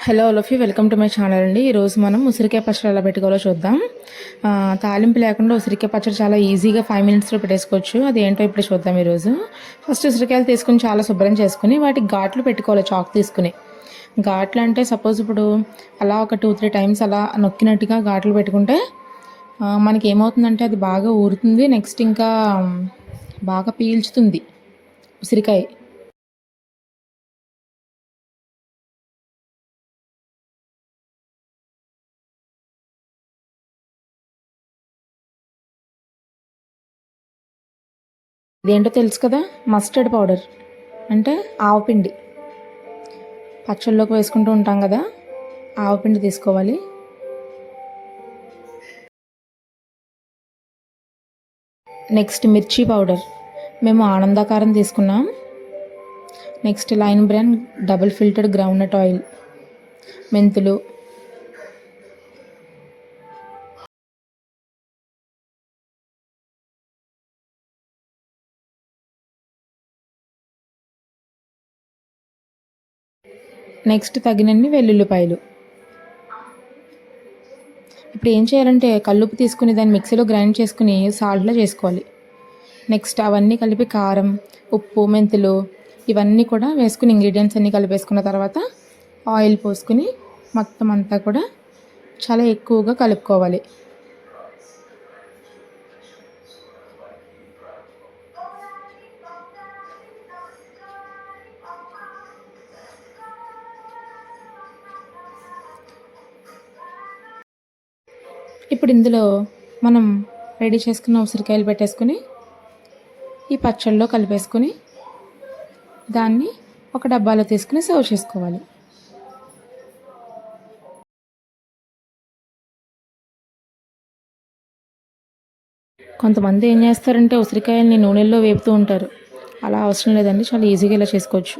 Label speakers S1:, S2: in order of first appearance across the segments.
S1: Hello all welcome to my channel అండి. ఈరోజు మనం ఉసిరికాయ పచ్చడి ఎలా పెట్టుకోవాలో చూద్దాం. తాలింపు లేకుండా ఉసిరికాయ పచ్చడి చాలా ఈజీగా 5 మినిట్స్లో పెట్టేసుకోవచ్చు. అది ఏంటో ఇప్పుడు చూద్దాం. ఈరోజు ఫస్ట్ ఉసిరికాయలు తీసుకుని చాలా శుభ్రం చేసుకుని వాటికి ఘాట్లు పెట్టుకోవాలి. చాక్ తీసుకుని ఘాట్లు అంటే సపోజ్ ఇప్పుడు అలా ఒక 2-3 టైమ్స్ అలా నొక్కినట్టుగా ఘాట్లు పెట్టుకుంటే మనకి ఏమవుతుందంటే అది బాగా ఊరుతుంది. నెక్స్ట్ ఇంకా బాగా పీల్చుతుంది ఉసిరికాయ. ఇదేంటో తెలుసు కదా, మస్టర్డ్ పౌడర్ అంటే ఆవపిండి. పచ్చళ్ళలోకి వేసుకుంటూ ఉంటాం కదా, ఆవపిండి తీసుకోవాలి. నెక్స్ట్ మిర్చి పౌడర్, మేము ఆనందకారం తీసుకున్నాం. Next line brand double filtered groundnut oil, మెంతులు, నెక్స్ట్ తగినన్ని వెల్లుల్లిపాయలు. ఇప్పుడు ఏం చేయాలంటే కల్లుప్పు తీసుకుని దాన్ని మిక్సీలో గ్రైండ్ చేసుకుని సాల్ట్లో చేసుకోవాలి. నెక్స్ట్ అవన్నీ కలిపి కారం, ఉప్పు, మెంతులు ఇవన్నీ కూడా వేసుకుని ఇంగ్రీడియంట్స్ అన్నీ కలిపేసుకున్న తర్వాత ఆయిల్ పోసుకుని మొత్తం అంతా కూడా చాలా ఎక్కువగా కలుపుకోవాలి. ఇప్పుడు ఇందులో మనం రెడీ చేసుకున్న ఉసిరికాయలు పెట్టేసుకుని ఈ పచ్చళ్ళలో కలిపేసుకుని దాన్ని ఒక డబ్బాలో తీసుకుని సర్వ్ చేసుకోవాలి. కొంతమంది ఏం చేస్తారంటే ఉసిరికాయల్ని నూనెల్లో వేపుతూ ఉంటారు. అలా అవసరం లేదండి, చాలా ఈజీగా ఇలా చేసుకోవచ్చు.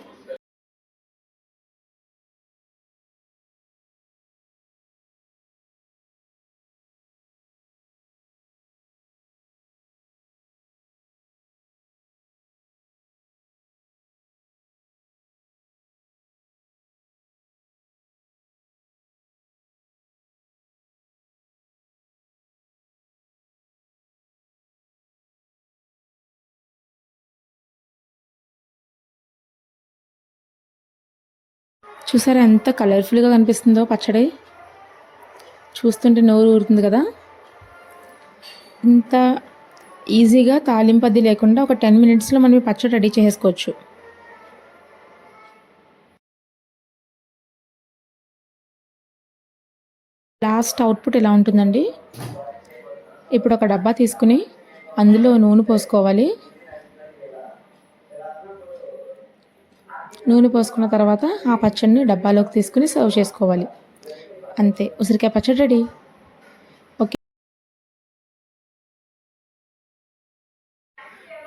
S1: చూసారా ఎంత కలర్ఫుల్గా కనిపిస్తుందో పచ్చడి, చూస్తుంటే నోరు ఊరుతుంది కదా. ఇంత ఈజీగా తాలింపది లేకుండా ఒక 10 మినిట్స్లో మనం ఈ పచ్చడి రెడీ చేసుకోవచ్చు. లాస్ట్ అవుట్పుట్ ఇలా ఉంటుందండి. ఇప్పుడు ఒక డబ్బా తీసుకుని అందులో నూనె పోసుకోవాలి. నూనె పోసుకున్న తర్వాత ఆ పచ్చడిని డబ్బాలోకి తీసుకుని సర్వ్ చేసుకోవాలి. అంతే, ఉసిరికాయ పచ్చడి రెడీ. ఓకే,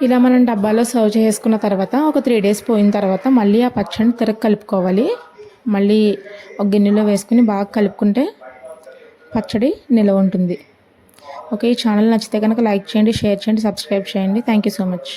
S1: ఇలా మనం డబ్బాలో సర్వ్ చేసుకున్న తర్వాత ఒక 3 డేస్ పోయిన తర్వాత మళ్ళీ ఆ పచ్చడిని తిరగ కలుపుకోవాలి. మళ్ళీ ఒక గిన్నెలో వేసుకుని బాగా కలుపుకుంటే పచ్చడి నిల్వ ఉంటుంది. ఓకే, ఈ ఛానల్ నచ్చితే కనుక లైక్ చేయండి, షేర్ చేయండి, సబ్స్క్రైబ్ చేయండి. Thank you so much.